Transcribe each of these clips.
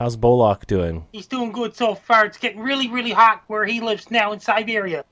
How's Bolok doing? He's doing good so far. It's getting really, really hot where he lives now in Siberia.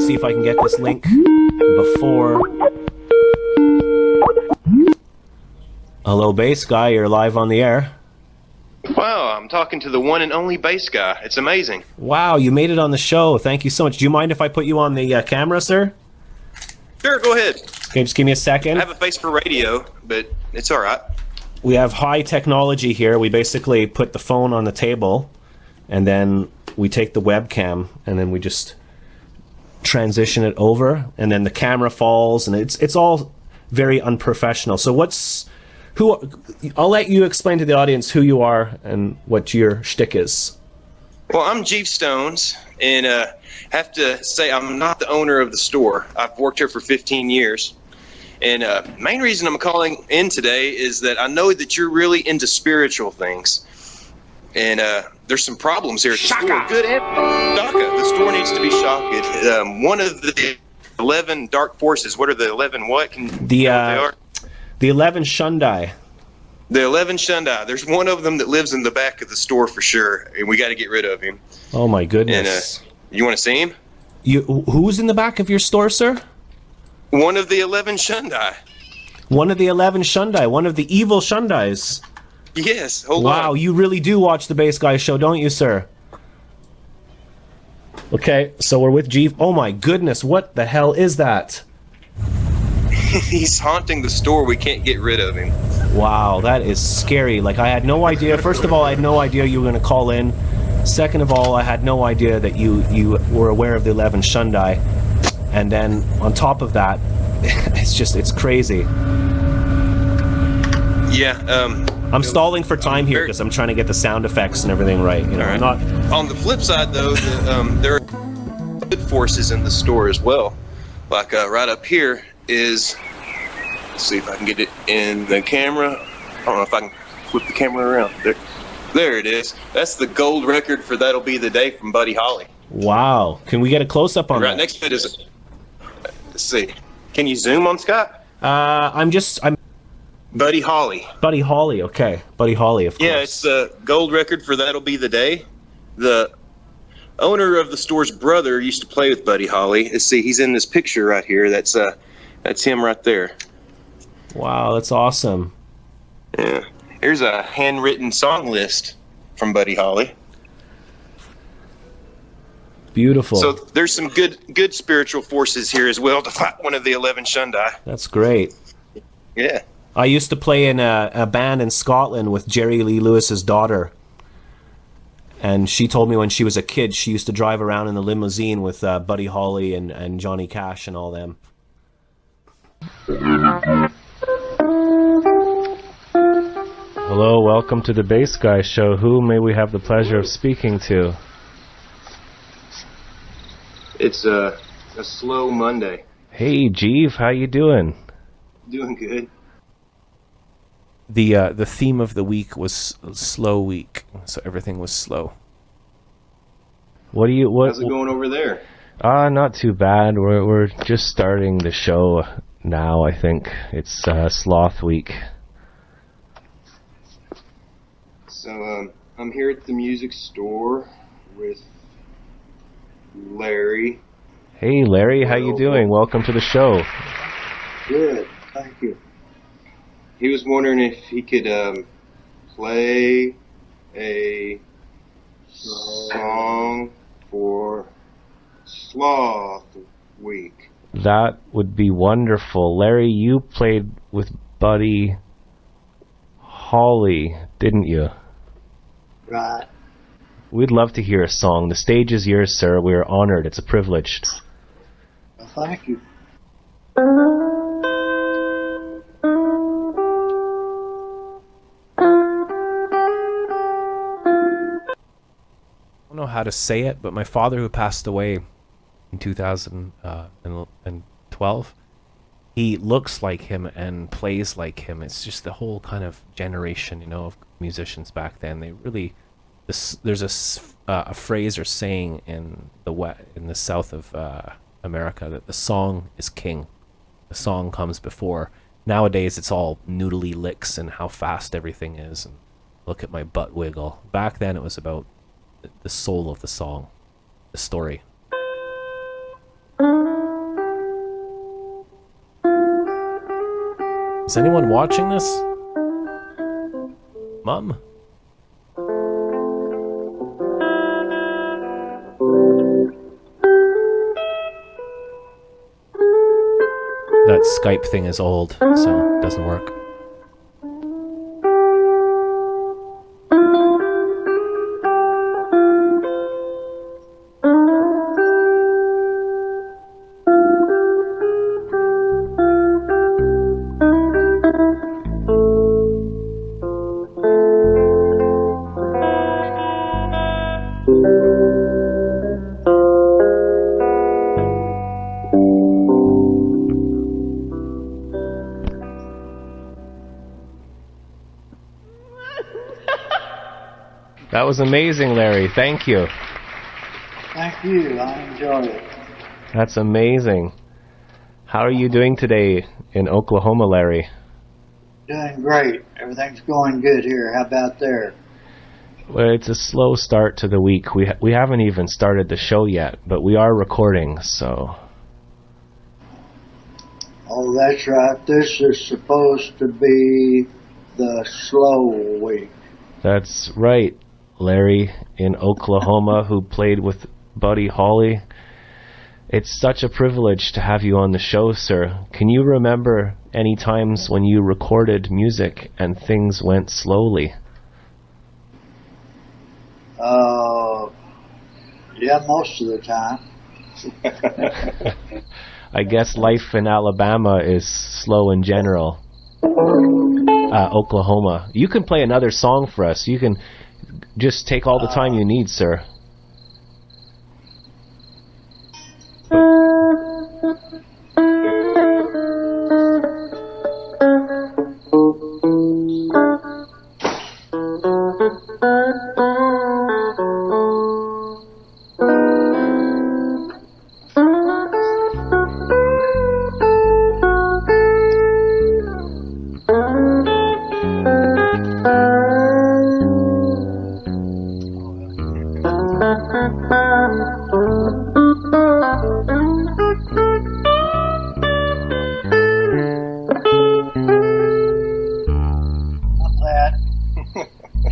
See if I can get this link before. Hello, bass guy. You're live on the air. Wow, I'm talking to the one and only bass guy. It's amazing. Wow, you made it on the show. Thank you so much. Do you mind if I put you on the camera, sir? Sure, go ahead. Okay, just give me a second. I have a face for radio, but it's all right. We have high technology here. We basically put the phone on the table, and then we take the webcam, and then we just transition it over, and then the camera falls, and it's all very unprofessional. So I'll let you explain to the audience who you are and what your shtick is. Well, I'm Jeeve Stones, and have to say I'm not the owner of the store. I've worked here for 15 years. And main reason I'm calling in today is that I know that you're really into spiritual things. And there's some problems here at the store. Good Shaka. The store needs to be shocked. One of the 11 dark forces. What are the 11 what? Can you know what they are? The 11 Shundai. The 11 Shundai. There's one of them that lives in the back of the store for sure, and we got to get rid of him. Oh my goodness. And you want to see him? Who's in the back of your store, sir? One of the 11 Shundai. One of the 11 Shundai. One of the evil Shundais. Yes, hold on. Wow, you really do watch the Bass Guy show, don't you, sir? Okay, so we're with Jeeve. Oh my goodness, what the hell is that? He's haunting the store. We can't get rid of him. Wow, that is scary. Like, I had no idea. First of all, I had no idea you were going to call in. Second of all, I had no idea that you were aware of the 11 Shundai. And then, on top of that, it's crazy. Yeah, I'm stalling for time here because I'm trying to get the sound effects and everything right. You know, right. I'm not. On the flip side, though, there are good forces in the store as well. Like right up here is. Let's see if I can get it in the camera. I don't know if I can flip the camera around. There it is. That's the gold record for "That'll Be the Day" from Buddy Holly. Wow! Can we get a close up on that? Right next to it is. Let's see. Can you zoom on Scott? I'm. Buddy Holly. Buddy Holly, okay. Buddy Holly, of course. Yeah, it's a gold record for "That'll Be the Day." The owner of the store's brother used to play with Buddy Holly. Let's see, he's in this picture right here. That's him right there. Wow, that's awesome. Yeah. Here's a handwritten song list from Buddy Holly. Beautiful. So there's some good spiritual forces here as well to fight one of the 11 Shundai. That's great. Yeah. I used to play in a band in Scotland with Jerry Lee Lewis's daughter. And she told me when she was a kid, she used to drive around in the limousine with Buddy Holly and Johnny Cash and all them. Hello, welcome to the Bass Guy Show. Who may we have the pleasure of speaking to? It's a slow Monday. Hey, Jeeve, how you doing? Doing good. The theme of the week was slow week, so everything was slow. What How's it going over there? Not too bad. We're just starting the show now. I think it's Sloth Week. So I'm here at the music store with Larry. Hey, Larry, how you doing? Welcome to the show. Good, thank you. He was wondering if he could play a song for Sloth Week. That would be wonderful. Larry, you played with Buddy Holly, didn't you? Right. We'd love to hear a song. The stage is yours, sir. We're honored. It's a privilege. Well, thank you. I don't know how to say it, but my father, who passed away in 2012, he looks like him and plays like him. It's just the whole kind of generation, of musicians back then. They really, there's a phrase or saying in the south of America that the song is king. The song comes before. Nowadays, it's all noodly licks and how fast everything is, and look at my butt wiggle. Back then, it was about the soul of the song, the story. Is anyone watching this? Mom? That Skype thing is old, so it doesn't work. That was amazing, Larry. Thank you. Thank you. I enjoyed it. That's amazing. How are you doing today in Oklahoma, Larry? Doing great. Everything's going good here. How about there? Well, it's a slow start to the week. We haven't even started the show yet, but we are recording, so... Oh, that's right. This is supposed to be the slow week. That's right, Larry in Oklahoma, who played with Buddy Holly. It's such a privilege to have you on the show, sir. Can you remember any times when you recorded music and things went slowly? Yeah, most of the time. I guess life in Alabama is slow in general. Oklahoma. You can play another song for us. You can just take all the time you need, sir.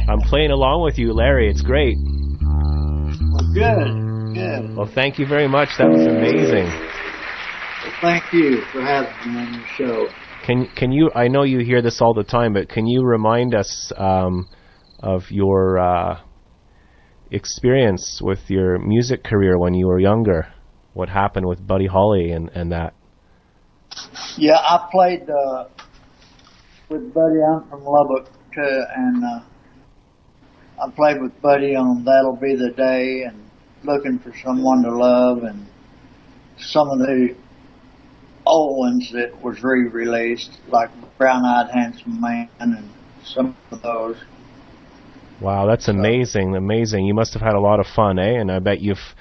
I'm playing along with you, Larry. It's great. Well, good, good. Well, thank you very much. That was amazing. Well, thank you for having me on the show. Can you? I know you hear this all the time, but can you remind us of your experience with your music career when you were younger? What happened with Buddy Holly and that? Yeah, I played with Buddy. I'm from Lubbock too, and I played with Buddy on That'll Be the Day and Looking for Someone to Love and some of the old ones that was re-released, like Brown Eyed Handsome Man and some of those. Wow, that's amazing, amazing. You must have had a lot of fun, eh? And I bet you've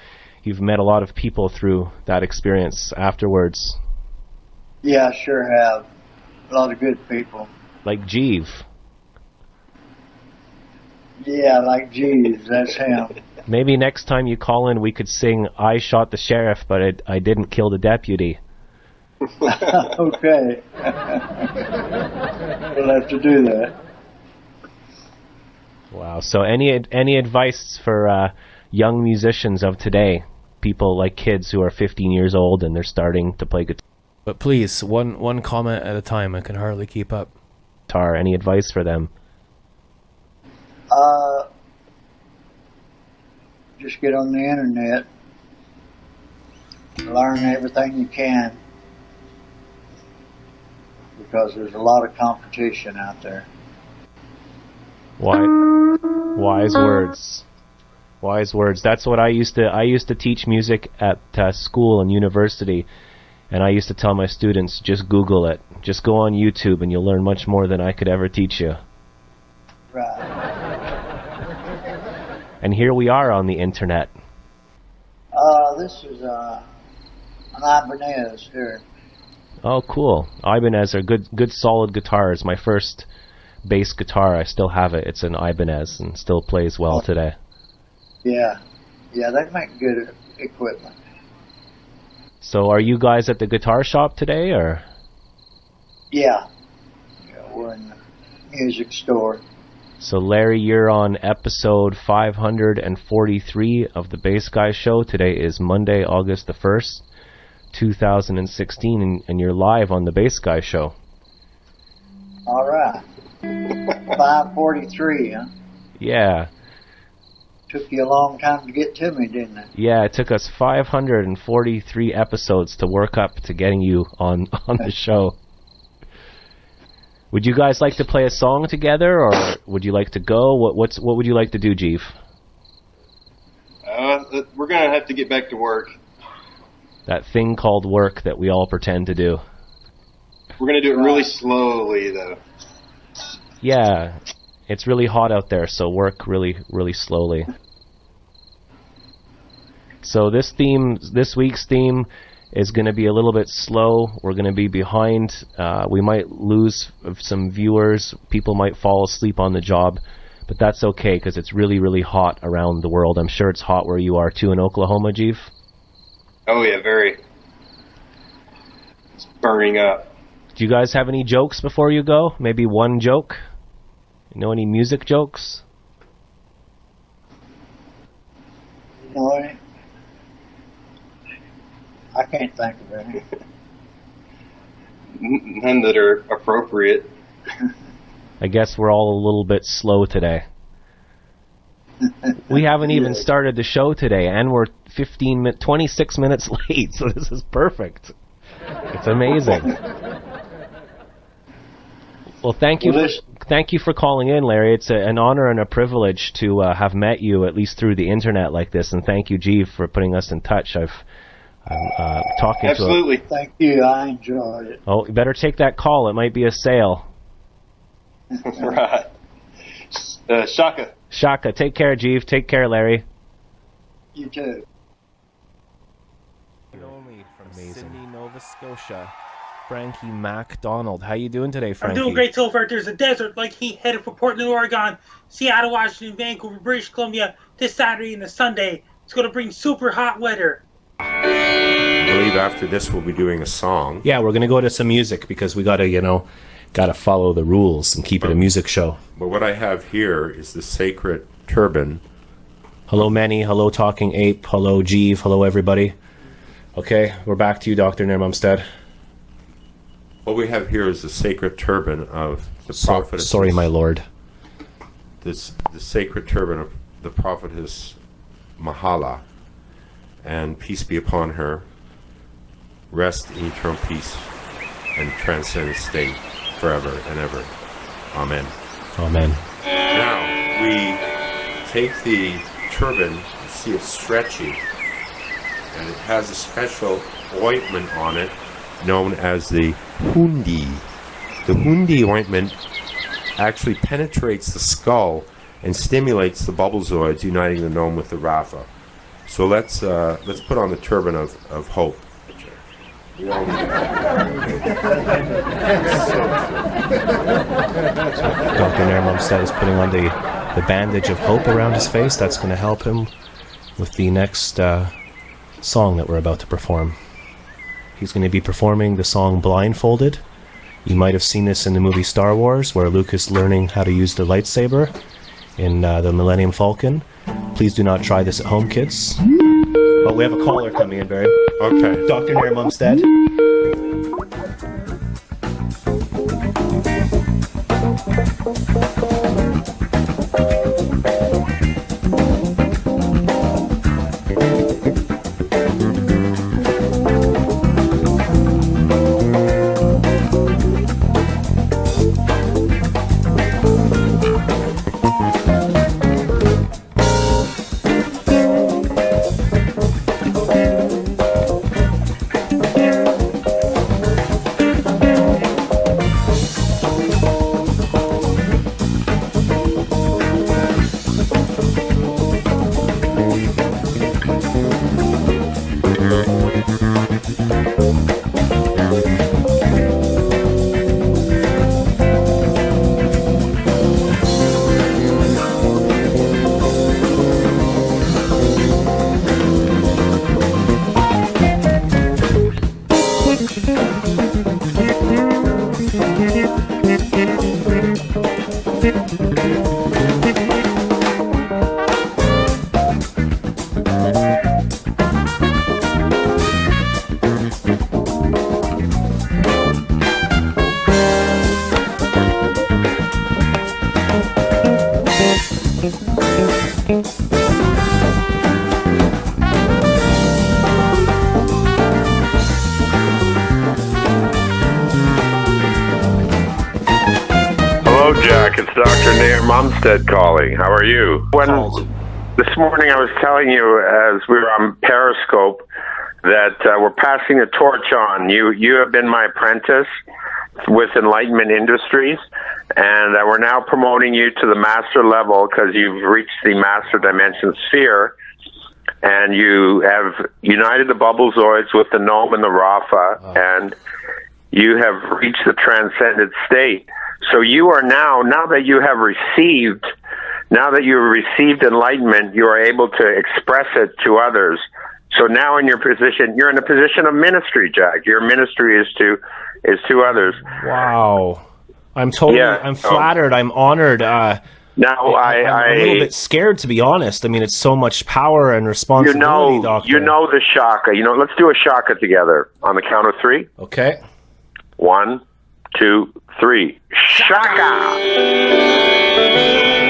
met a lot of people through that experience afterwards. Yeah, I sure have. A lot of good people. Like Jeeve. Yeah, like Jeeves, that's him. Maybe next time you call in we could sing I Shot the Sheriff, but I didn't kill the deputy. Okay. We'll have to do that. Wow. So any advice for young musicians of today? People like kids who are 15 years old and they're starting to play But please, one comment at a time. I can hardly keep up. guitar. Any advice for them? Just get on the internet. Learn everything you can. Because there's a lot of competition out there. Wise words. Wise words. That's what I used to teach music at school and university, and I used to tell my students, just Google it. Just go on YouTube and you'll learn much more than I could ever teach you. Right. And here we are on the internet. This is an Ibanez here. Oh, cool. Ibanez are good solid guitars. My first bass guitar, I still have it. It's an Ibanez and still plays well today. Yeah. Yeah, they make good equipment. So are you guys at the guitar shop today, or? Yeah. We're in the music store. So Larry, you're on episode 543 of the Bass Guy Show. Today is Monday, August the 1st, 2016, and you're live on the Bass Guy Show. All right. 543, huh? Yeah. Took you a long time to get to me, didn't it? Yeah, it took us 543 episodes to work up to getting you on the show. Would you guys like to play a song together, or would you like to go? What would you like to do, Jeeve? We're gonna have to get back to work. That thing called work that we all pretend to do. We're gonna do it really slowly, though. Yeah, it's really hot out there, so work really, really slowly. So this week's theme is going to be a little bit slow. We're going to be behind. We might lose some viewers. People might fall asleep on the job, but that's okay because it's really, really hot around the world. I'm sure it's hot where you are too in Oklahoma, Jeeve. Oh yeah, very. It's burning up. Do you guys have any jokes before you go? Maybe one joke? You know any music jokes? No, I can't think of any. None that are appropriate. I guess we're all a little bit slow today. We haven't even started the show today, and we're 26 minutes late, so this is perfect. It's amazing. Well, thank you for calling in, Larry. It's an honor and a privilege to have met you, at least through the internet like this, and thank you, Jeeve, for putting us in touch. I'm talking Absolutely. Thank you. I enjoyed it. Oh, you better take that call. It might be a sale. Right. Shaka. Shaka. Take care, Jeeve. Take care, Larry. You too. Only from Sydney, Nova Scotia, Frankie MacDonald. How you doing today, Frankie? I'm doing great so far. There's a desert like heat headed for Portland, Oregon, Seattle, Washington, Vancouver, British Columbia this Saturday and the Sunday. It's going to bring super hot weather. I believe after this we'll be doing a song. Yeah, we're gonna go to some music because we gotta follow the rules and keep it a music show. But what I have here is the sacred turban. Hello, Manny. Hello, Talking Ape. Hello, Jeeve. Hello, everybody. Okay, we're back to you, Dr. Nermumstead. What we have here is the sacred turban of the prophet. Sorry, my lord. The sacred turban of the prophetess Mahala, and peace be upon her, rest in eternal peace and transcendent state forever and ever. Amen. Amen. Now, we take the turban, you see it's stretchy, and it has a special ointment on it known as the hundi. The hundi ointment actually penetrates the skull and stimulates the bubblezoids, uniting the gnome with the Rapha. So let's put on the turban of hope. Dr. Nair Mumstead is putting on the bandage of hope around his face. That's going to help him with the next song that we're about to perform. He's going to be performing the song Blindfolded. You might have seen this in the movie Star Wars, where Luke is learning how to use the lightsaber in the Millennium Falcon. Please do not try this at home, kids. Oh, we have a caller coming in, Barry. Okay. Dr. Nair Mumstead. Hello, Jack. It's Dr. Nair Mumstead calling. How are you? This morning I was telling you as we were on Periscope that we're passing the torch on. You have been my apprentice with Enlightenment Industries, and we're now promoting you to the master level because you've reached the master dimension sphere, and you have united the bubblezoids with the gnome and the Rapha, and you have reached the transcendent state. So you are now that you've received enlightenment, you are able to express it to others. So now you're in a position of ministry, Jack. Your ministry is to others. Wow. I'm flattered. I'm honored. I'm a little bit scared, to be honest. I mean, it's so much power and responsibility, Doctor. You know the shaka. Let's do a shaka together on the count of 3. Okay. 1, 2, 3. Shaka!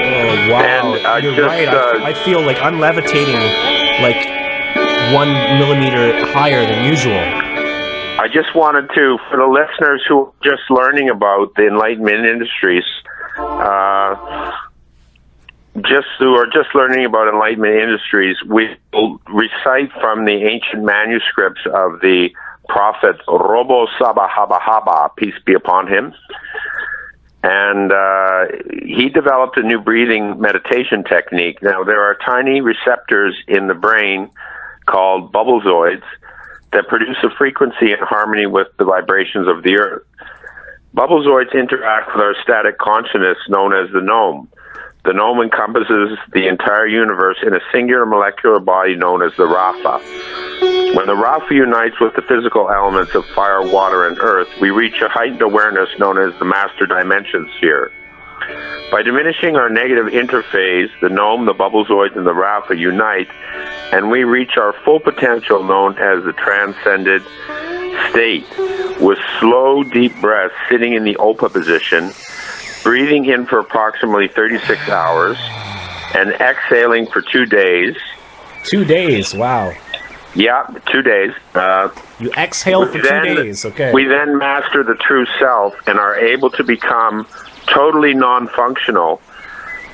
Oh, wow. And, you're right. I feel like I'm levitating like 1 millimeter higher than usual. I just wanted to, for the listeners who are just learning about the Enlightenment Industries, we will recite from the ancient manuscripts of the prophet Robo Saba Haba Haba, peace be upon him. And he developed a new breathing meditation technique. Now, there are tiny receptors in the brain called bubblezoids that produce a frequency in harmony with the vibrations of the earth. Bubblezoids interact with our static consciousness known as the gnome. The gnome encompasses the entire universe in a singular molecular body known as the Rapha. When the Rapha unites with the physical elements of fire, water, and earth, we reach a heightened awareness known as the master dimension sphere. By diminishing our negative interphase, the gnome, the bubblezoids, and the Rapha unite, and we reach our full potential known as the transcended state, with slow, deep breaths sitting in the Opa position, breathing in for approximately 36 hours, and exhaling for 2 days. 2 days, wow. Yeah, 2 days. You exhale for 2 days, okay. We then master the true self and are able to become totally non-functional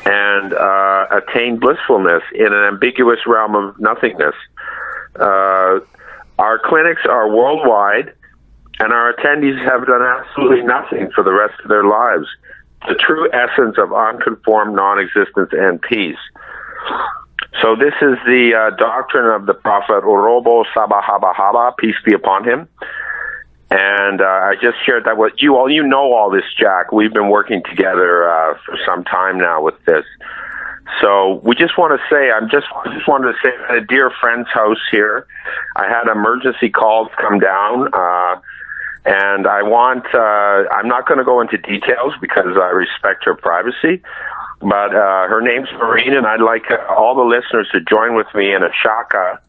and attain blissfulness in an ambiguous realm of nothingness. Our clinics are worldwide, and our attendees have done absolutely nothing for the rest of their lives. The true essence of unconformed non-existence and peace. So this is the doctrine of the Prophet Orobo Sabahabahaba, peace be upon him. And I just shared that with you all. You know all this, Jack. We've been working together for some time now with this. So we just want to say, I just wanted to say, at a dear friend's house here, I had emergency calls come down, and I'm not going to go into details because I respect her privacy, but her name's Maureen, and I'd like all the listeners to join with me in a shaka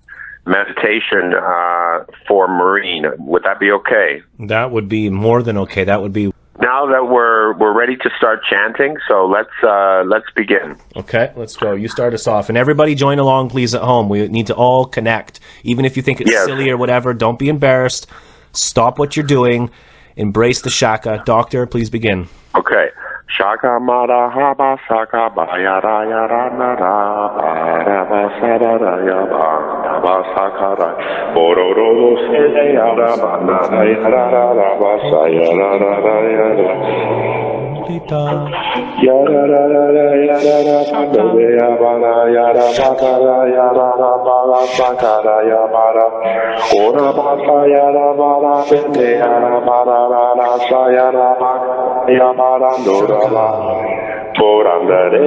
meditation for Maureen. Would that be okay? That would be more than okay. That would be... Now that we're ready to start chanting, so let's begin. Okay, let's go. You start us off. And everybody join along, please, at home. We need to all connect. Even if you think it's silly or whatever, don't be embarrassed. Stop what you're doing. Embrace the shaka. Doctor, please begin. Okay. Shaka mara haba saka bayara yara nara baraba sabara yaba yaba sakara bororo se yara banara yara raba sayara rara yara yara rara yara bandere yara yara bakara yara raba sakara yara ora basa yara bara bende yara bara rara sayara yara ndora Porandere.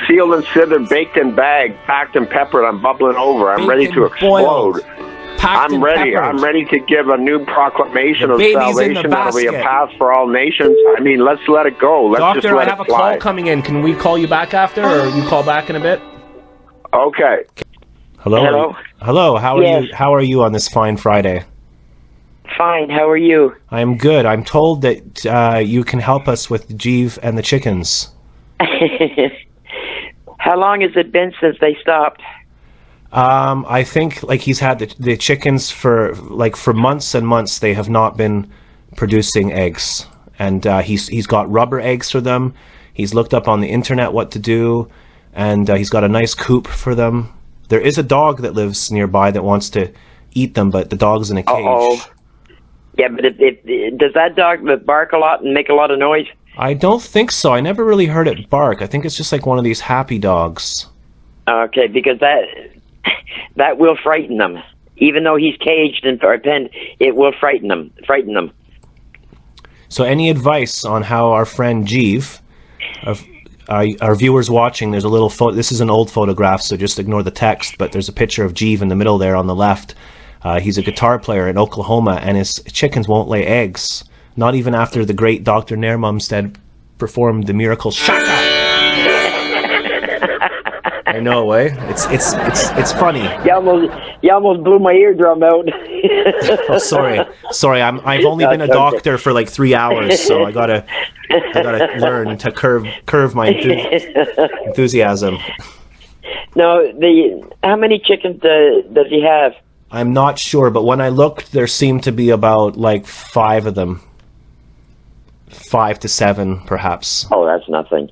Sealed and slithered, baked and bagged, packed and peppered. I'm bubbling over. I'm ready to explode. I'm ready. I'm ready to give a new proclamation of salvation. That'll be a path for all nations. I mean, let's let it go. Let's Doctor, just let I have it a call coming in. Can we call you back after, or you call back in a bit? Okay. Hello. Hello. How are you? How are you on this fine Friday? Fine. How are you? I'm good. I'm told that you can help us with Jeev and the chickens. How long has it been since they stopped? I think he's had the chickens for months and months. They have not been producing eggs, and he's got rubber eggs for them. He's looked up on the internet what to do, and he's got a nice coop for them. There is a dog that lives nearby that wants to eat them, but the dog's in a cage. Uh-oh. Yeah, but does that dog bark a lot and make a lot of noise? I don't think so. I never really heard it bark. I think it's just like one of these happy dogs. Okay, because that will frighten them. Even though he's caged and penned, it will frighten them. So any advice on how our friend Jeev, our viewers watching, there's a little photo. This is an old photograph, so just ignore the text, but there's a picture of Jeev in the middle there on the left. He's a guitar player in Oklahoma, and his chickens won't lay eggs. Not even after the great Dr. Nair Mumstead performed the miracle shaka. I know, eh? It's funny. You almost blew my eardrum out. Oh, sorry. I've only been a doctor for like 3 hours, so I gotta learn to curve my enthusiasm. No, how many chickens does he have? I'm not sure, but when I looked, there seemed to be about 5 of them. 5 to 7, perhaps. Oh, that's nothing.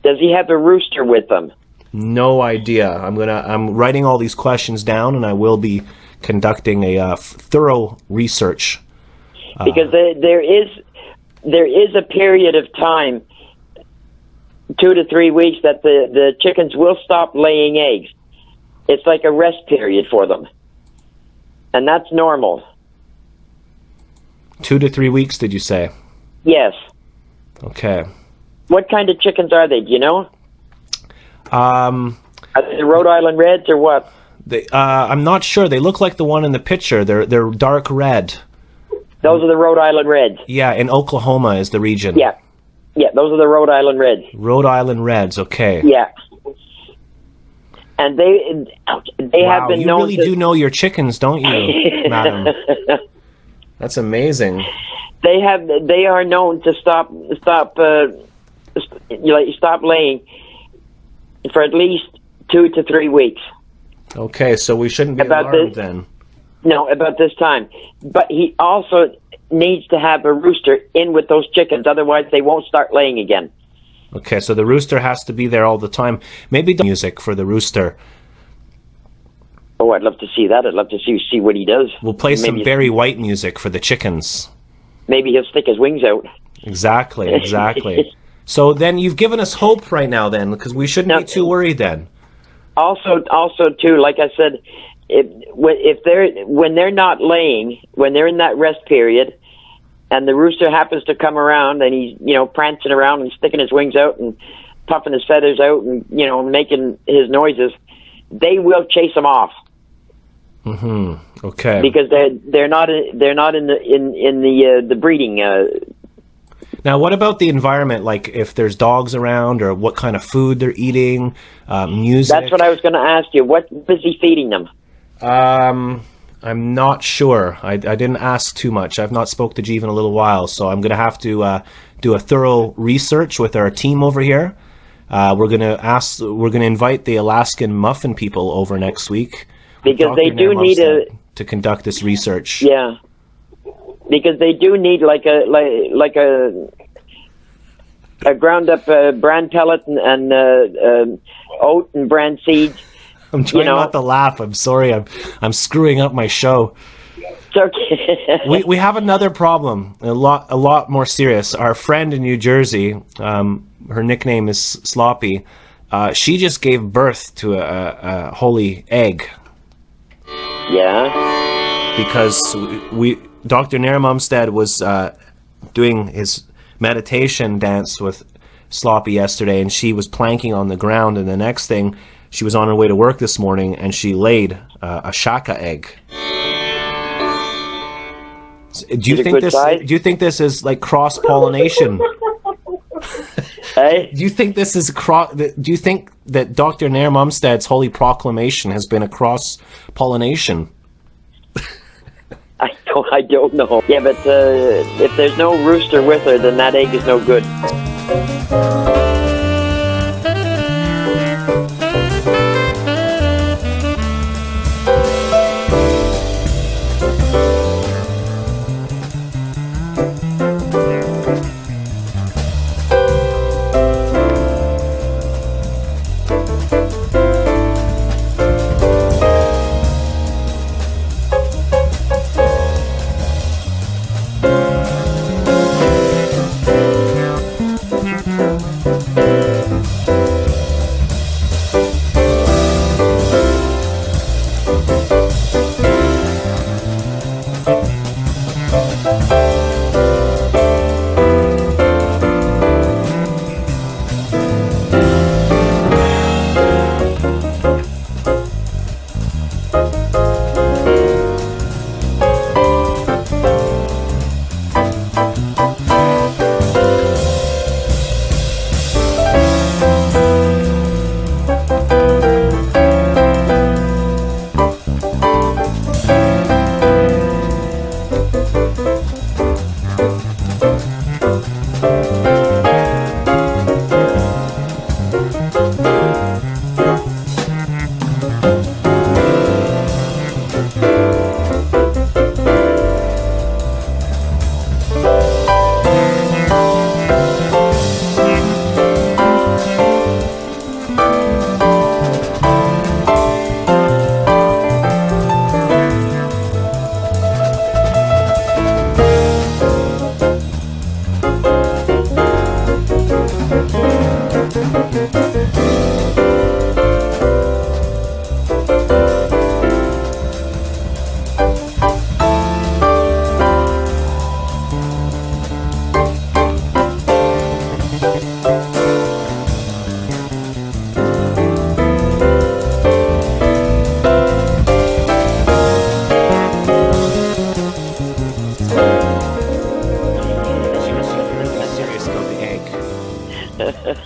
Does he have a rooster with him? No idea. I'm writing all these questions down, and I will be conducting a thorough research. Because there is a period of time, 2 to 3 weeks, that the chickens will stop laying eggs. It's like a rest period for them. And that's normal. 2 to 3 weeks, did you say? Yes. Okay. What kind of chickens are they? Do you know? Are they the Rhode Island Reds or what? I'm not sure. They look like the one in the picture. They're dark red. Those are the Rhode Island Reds. Yeah, in Oklahoma is the region. Yeah, those are the Rhode Island Reds. Rhode Island Reds, okay. Yeah. And they have been known. You really do know your chickens, don't you, madam? That's amazing. They are known to stop laying for at least 2 to 3 weeks. Okay, so we shouldn't be About alarmed this- then. No, about this time. But he also needs to have a rooster in with those chickens, otherwise they won't start laying again. Okay, so the rooster has to be there all the time. Maybe the music for the rooster. Oh, I'd love to see that. I'd love to see what he does. We'll play some Maybe- Barry White music for the chickens. Maybe he'll stick his wings out. Exactly. So then you've given us hope right now then, because we shouldn't be too worried then. Also too, like I said, when they're not laying, when they're in that rest period, and the rooster happens to come around and he's prancing around and sticking his wings out and puffing his feathers out and making his noises, they will chase him off. Mm-hmm. Okay. Because they're not in the breeding. Now, what about the environment? Like if there's dogs around, or what kind of food they're eating, music. That's what I was going to ask you. What is he feeding them? I'm not sure. I didn't ask too much. I've not spoke to Jeeve in a little while, so I'm going to have to do a thorough research with our team over here. We're going to invite the Alaskan Muffin people over next week. Because they do need to conduct this research. Yeah. Because they do need like a ground up bran pellet and oat and bran seeds. I'm trying not to laugh. I'm sorry. I'm screwing up my show. It's okay. we have another problem, a lot more serious. Our friend in New Jersey, her nickname is Sloppy. She just gave birth to a holy egg. Yeah. Because Dr. Naramumstead was doing his meditation dance with Sloppy yesterday, and she was planking on the ground, and the next thing, she was on her way to work this morning, and she laid a shaka egg. Do you think this is like cross pollination? Hey? Do you think this is do you think that Dr. Naramumstead's holy proclamation has been a cross pollination? I don't know. Yeah, but if there's no rooster with her, then that egg is no good.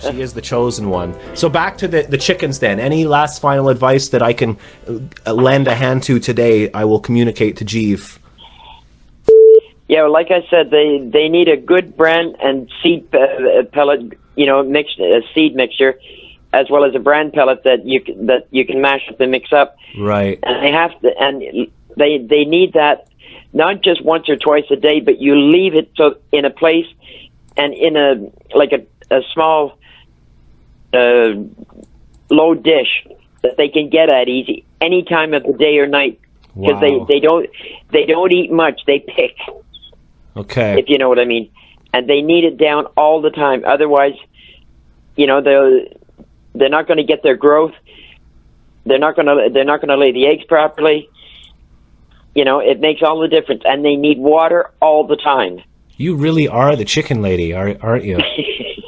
She is the chosen one. So back to the chickens then. Any last final advice that I can lend a hand to today, I will communicate to Jeeve. Yeah, like I said, they need a good bran and seed pellet, seed mixture, as well as a bran pellet that you can mash up and mix up. Right. And they need that not just once or twice a day, but you leave it so in a place and in a small low dish that they can get at easy any time of the day or night, because they don't eat much, they pick. Okay. If you know what I mean. And they need it down all the time. Otherwise, they're not going to get their growth. They're not going to lay the eggs properly. It makes all the difference. And they need water all the time. You really are the chicken lady, aren't you?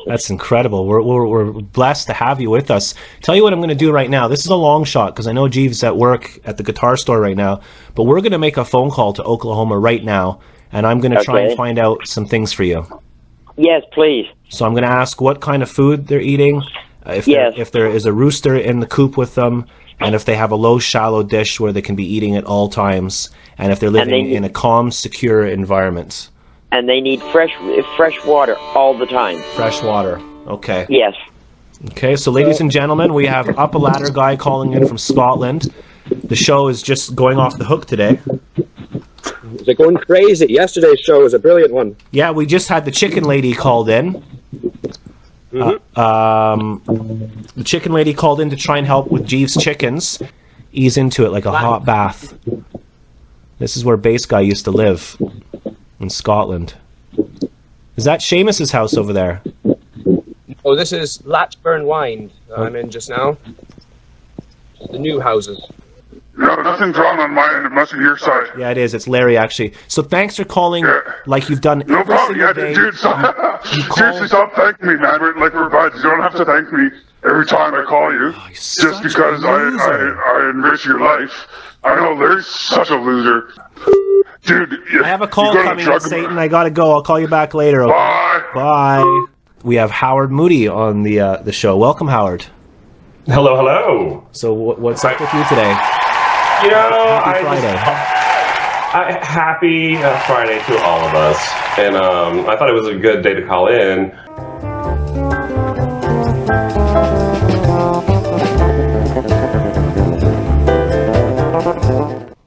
That's incredible. We're blessed to have you with us. Tell you what I'm going to do right now. This is a long shot because I know Jeeves at work at the guitar store right now. But we're going to make a phone call to Oklahoma right now. And I'm going to try and find out some things for you. Yes, please. So I'm going to ask what kind of food they're eating, if there is a rooster in the coop with them, and if they have a low, shallow dish where they can be eating at all times, and if they're living in a calm, secure environment. And they need fresh water all the time. Fresh water. Okay. Yes. Okay, so ladies and gentlemen, we have Up a Ladder guy calling in from Scotland. The show is just going off the hook today. Is it going crazy? Yesterday's show was a brilliant one. Yeah, we just had the chicken lady called in. Mm-hmm. The chicken lady called in to try and help with Jeeves' chickens. Ease into it like a hot bath. This is where Bass Guy used to live, in Scotland. Is that Seamus's house over there? Oh, this is Latchburn Wine I'm in just now. The new houses. No, nothing's wrong on my end. It must be your side. Yeah, it is. It's Larry, actually. So thanks for calling like you've done No every problem. single Yeah, day. dude, seriously, stop thanking me, man. We're buds. You don't have to thank me every time I call you. Just because I enrich your life. I know Larry's such a loser. Dude, I have a call coming in, Satan. I gotta go. I'll call you back later. Okay? Bye. Bye. We have Howard Moody on the show. Welcome, Howard. Hello, hello. So what's up with you today? Happy Friday. Happy Friday to all of us. And I thought it was a good day to call in.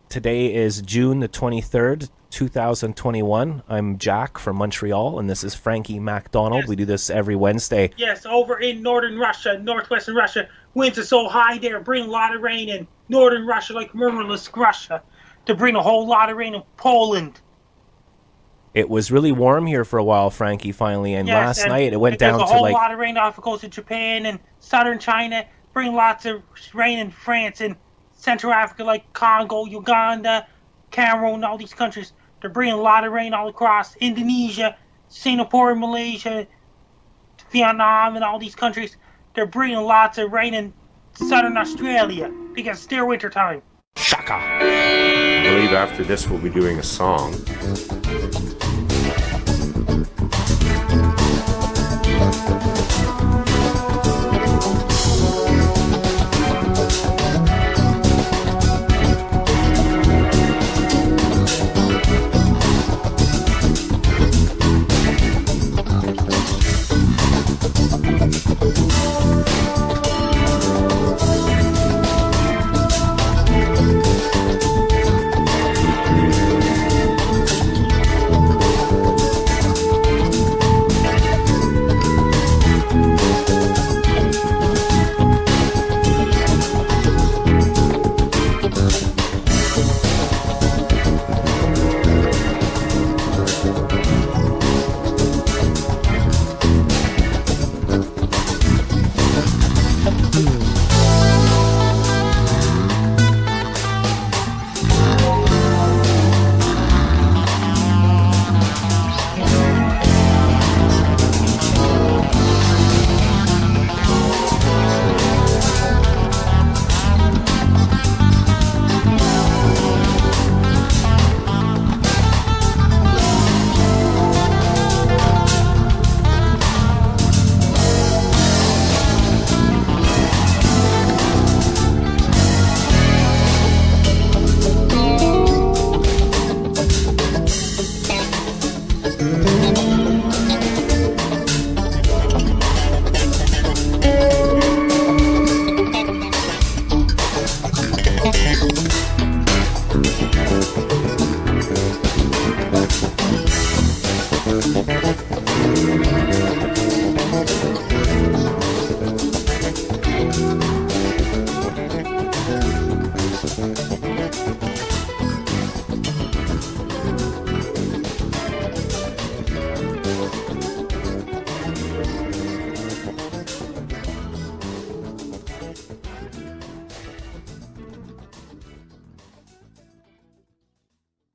Today is June the 23rd, 2021. I'm Jack from Montreal, and this is Frankie MacDonald. Yes. We do this every Wednesday. Yes, over in northern Russia, northwestern Russia, winds are so high there, bring a lot of rain in northern Russia, like Murmansk, Russia, to bring a whole lot of rain in Poland. It was really warm here for a while, Frankie, finally, and last night it went down to a whole lot of rain off the coast of Japan and southern China, bring lots of rain in France and Central Africa, like Congo, Uganda, Cameroon, all these countries. They're bringing a lot of rain all across Indonesia, Singapore, Malaysia, Vietnam, and all these countries. They're bringing lots of rain in southern Australia because it's their winter time. Shaka. I believe after this we'll be doing a song. Bye.